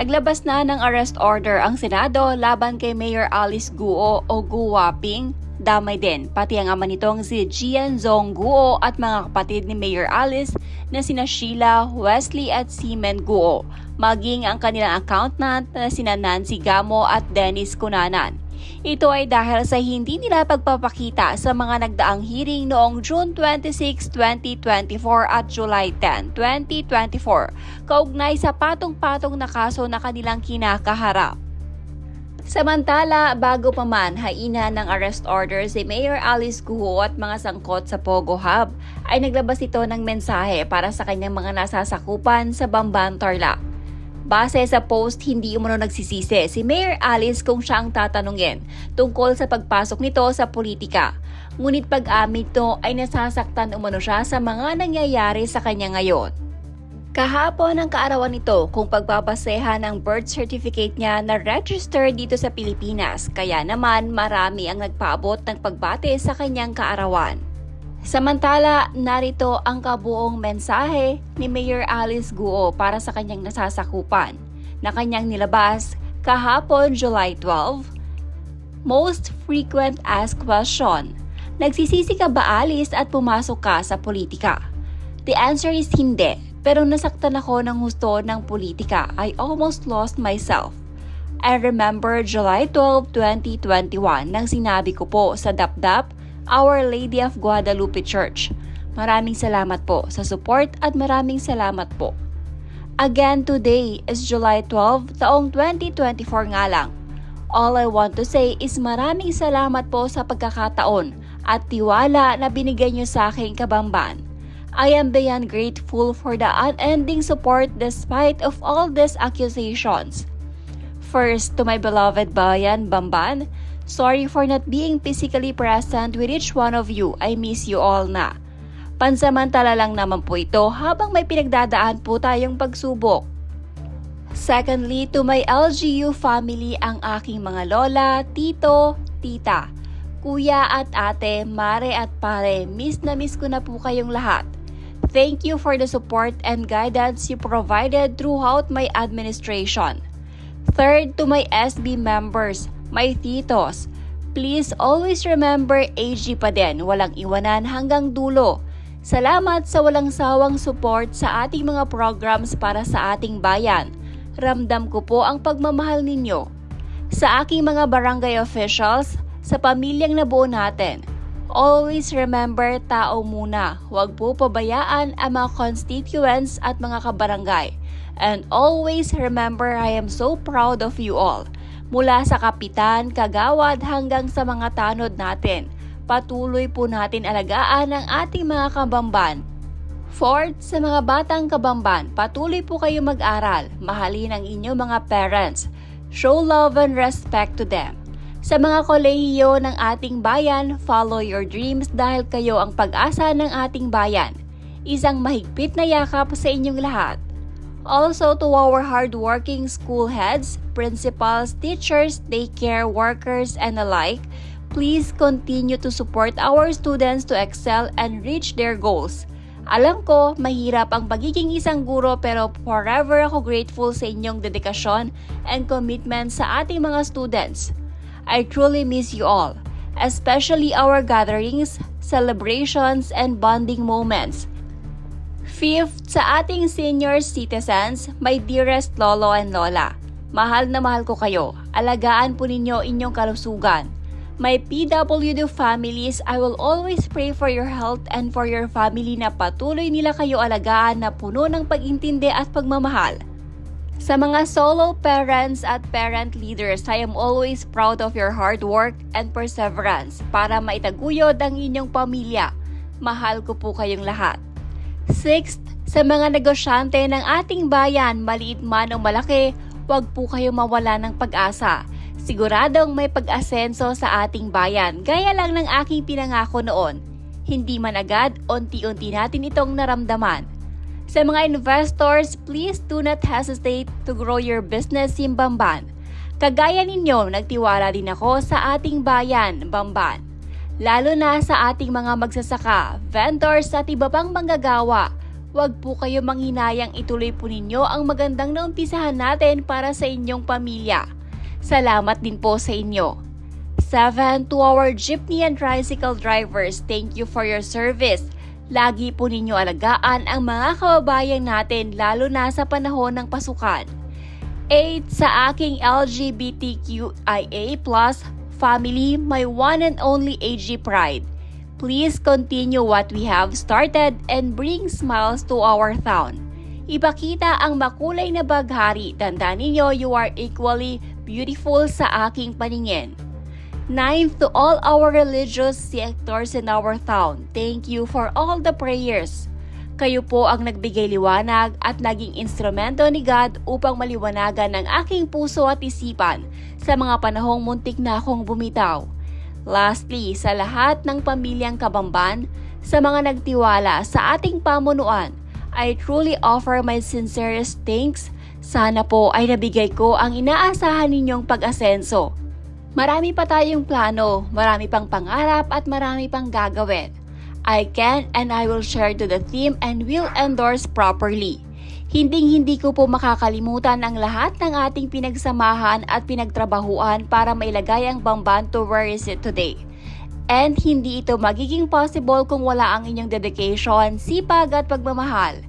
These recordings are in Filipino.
Naglabas na ng arrest order ang Senado laban kay Mayor Alice Guo o Guwaping. Damay din pati ang ama nitong si Gian Zong Guo at mga kapatid ni Mayor Alice na sina Sheila, Wesley at Seaman Guo, maging ang kanilang accountant na sina Nancy Gamo at Dennis Cunanan. Ito ay dahil sa hindi nila pagpapakita sa mga nagdaang hearing noong June 26, 2024 at July 10, 2024, kaugnay sa patong-patong na kaso na kanilang kinakaharap. Samantala, bago pa man haina ng arrest order si Mayor Alice Guo at mga sangkot sa Pogo Hub, ay naglabas ito ng mensahe para sa kanyang mga nasasakupan sa Bamban, Tarlac. Base sa post, hindi umano nagsisisi si Mayor Alice kung siya ang tatanungin tungkol sa pagpasok nito sa politika. Ngunit pag-amin nito ay nasasaktan umano siya sa mga nangyayari sa kanya ngayon. Kahapon ang kaarawan nito kung pagbabasehan ng birth certificate niya na registered dito sa Pilipinas, kaya naman marami ang nagpaabot ng pagbate sa kanyang kaarawan. Samantala, narito ang kabuong mensahe ni Mayor Alice Guo para sa kanyang nasasakupan na kanyang nilabas kahapon July 12. Most frequent asked question: nagsisisi ka ba, Alice, at pumasok ka sa politika? The answer is hindi, pero nasaktan ako ng husto ng politika. I almost lost myself. I remember July 12, 2021 nang sinabi ko po sa DAP-DAP, Our Lady of Guadalupe Church. Maraming salamat po sa support at maraming salamat po. Again, today is July 12, taong 2024 nga lang. All I want to say is maraming salamat po sa pagkakataon at tiwala na binigay niyo sa aking kabamban. I am beyond grateful for the unending support despite of all these accusations. First, to my beloved bayan, Bamban, sorry for not being physically present with each one of you. I miss you all na. Pansamantala lang naman po ito habang may pinagdadaan po tayong pagsubok. Secondly, to my LGU family, ang aking mga lola, tito, tita, kuya at ate, mare at pare, miss na miss ko na po kayong lahat. Thank you for the support and guidance you provided throughout my administration. Third, to my SB members, my titos, please always remember AG pa din, walang iwanan hanggang dulo. Salamat sa walang sawang support sa ating mga programs para sa ating bayan. Ramdam ko po ang pagmamahal ninyo. Sa aking mga barangay officials, sa pamilyang nabuo natin, always remember tao muna. Huwag po pabayaan ang mga constituents at mga kabarangay. And always remember I am so proud of you all. Mula sa kapitan, kagawad hanggang sa mga tanod natin, patuloy po natin alagaan ang ating mga kabamban. Fourth, sa mga batang kabamban, patuloy po kayo mag-aral, mahalin ang inyong mga parents, show love and respect to them. Sa mga kolehiyo ng ating bayan, follow your dreams dahil kayo ang pag-asa ng ating bayan. Isang mahigpit na yakap sa inyong lahat. Also to our hardworking school heads, principals, teachers, daycare workers, and alike, please continue to support our students to excel and reach their goals. Alam ko, mahirap ang pagiging isang guro pero forever ako grateful sa inyong dedikasyon and commitment sa ating mga students. I truly miss you all, especially our gatherings, celebrations, and bonding moments. Fifth, sa ating senior citizens, my dearest lolo and lola, mahal na mahal ko kayo. Alagaan po ninyo inyong kalusugan. My PWD families, I will always pray for your health and for your family na patuloy nila kayo alagaan na puno ng pag-intindi at pagmamahal. Sa mga solo parents at parent leaders, I am always proud of your hard work and perseverance para maitaguyod ang inyong pamilya. Mahal ko po kayong lahat. Sixth, sa mga negosyante ng ating bayan, maliit man o malaki, huwag po kayo mawala ng pag-asa. Siguradong may pag-asenso sa ating bayan, gaya lang ng aking pinangako noon. Hindi man agad, unti-unti natin itong naramdaman. Sa mga investors, please do not hesitate to grow your business in Bamban. Kagaya ninyo, nagtiwala din ako sa ating bayan, Bamban. Lalo na sa ating mga magsasaka, vendors at iba pang manggagawa. Huwag po kayo manghinayang, ituloy po ninyo ang magandang naumpisahan natin para sa inyong pamilya. Salamat din po sa inyo. 7. To our jeepney and tricycle drivers, thank you for your service. Lagi po ninyo alagaan ang mga kababayan natin lalo na sa panahon ng pasukan. 8. Sa aking LGBTQIA+ family, my one and only AG Pride. Please continue what we have started and bring smiles to our town. Ipakita ang makulay na baghari. Tandaan ninyo, you are equally beautiful sa aking paningin. 9. To all our religious sectors in our town, thank you for all the prayers. Kayo po ang nagbigay liwanag at naging instrumento ni God upang maliwanagan ang aking puso at isipan sa mga panahong muntik na akong bumitaw. Lastly, sa lahat ng pamilyang Kabamban, sa mga nagtiwala sa ating pamunuan, I truly offer my sincerest thanks. Sana po ay nabigay ko ang inaasahan ninyong pag-asenso. Marami pa tayong plano, marami pang pangarap at marami pang gagawin. I can and I will share to the team and will endorse properly. Hindi ko po makakalimutan ang lahat ng ating pinagsamahan at pinagtrabahuan para mailagay ang Bamban to where is it today. And hindi ito magiging possible kung wala ang inyong dedication, sipag at pagmamahal.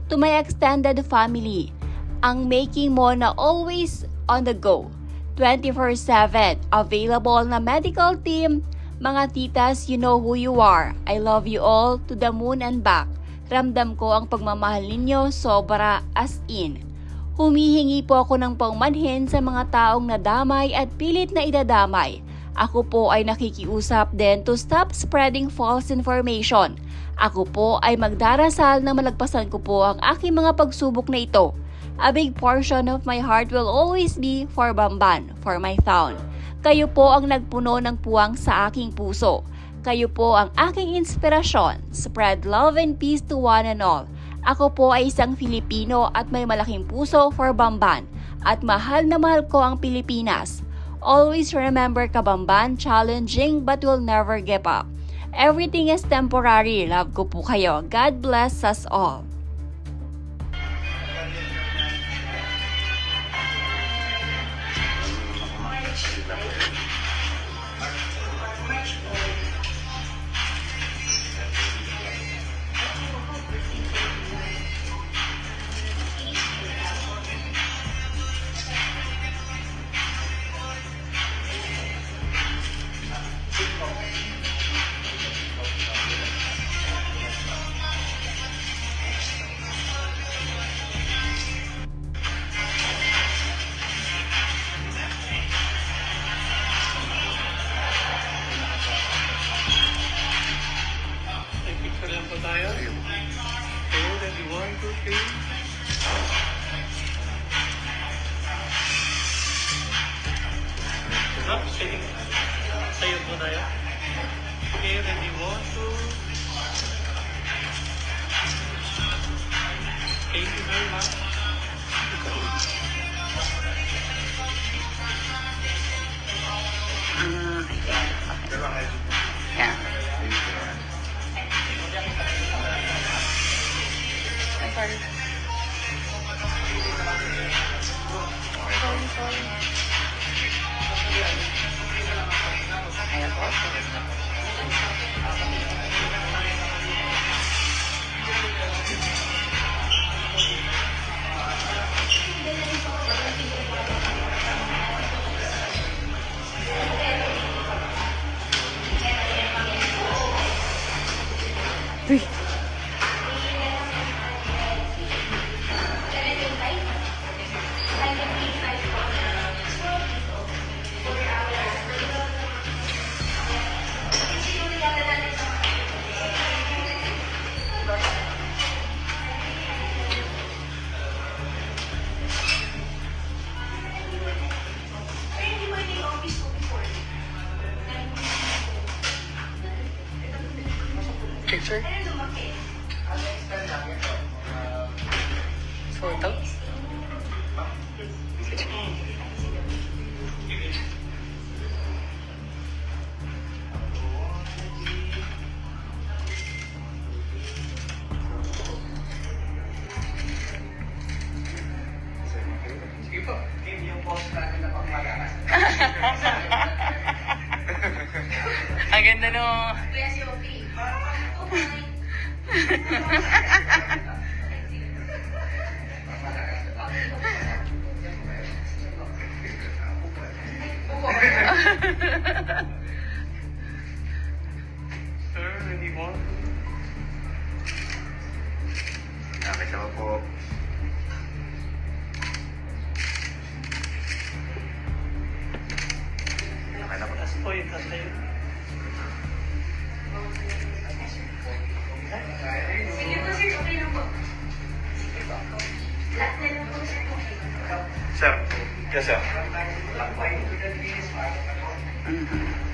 To my extended family, ang making mo na always on the go. 24/7, available na medical team, mga titas, you know who you are. I love you all to the moon and back. Ramdam ko ang pagmamahal ninyo, sobra as in. Humihingi po ako ng paumanhin sa mga taong nadamay at pilit na idadamay. Ako po ay nakikiusap din to stop spreading false information. Ako po ay magdarasal na malagpasan ko po ang aking mga pagsubok na ito. A big portion of my heart will always be for Bamban, for my town. Kayo po ang nagpuno ng puwang sa aking puso. Kayo po ang aking inspirasyon. Spread love and peace to one and all. Ako po ay isang Filipino at may malaking puso for Bamban. At mahal na mahal ko ang Pilipinas. Always remember, Kabamban, challenging but will never give up. Everything is temporary. Love ko po kayo. God bless us all. Picture lang po tayo. Okay, ready? 1, 2, 3. Stop. Sayo po tayo. Okay, ready? 1, 2. Thank you very much. Yeah. Sorry. Ayan po. Picture? Photo? Ang ganda no. Sir, hindi mo? Okay, sama po. Okay na po. Taas po yung tayo. Sige po sir, okay lang po. Sige po. Lahat na lang po sir. Sir. Yes, sir. Mhm.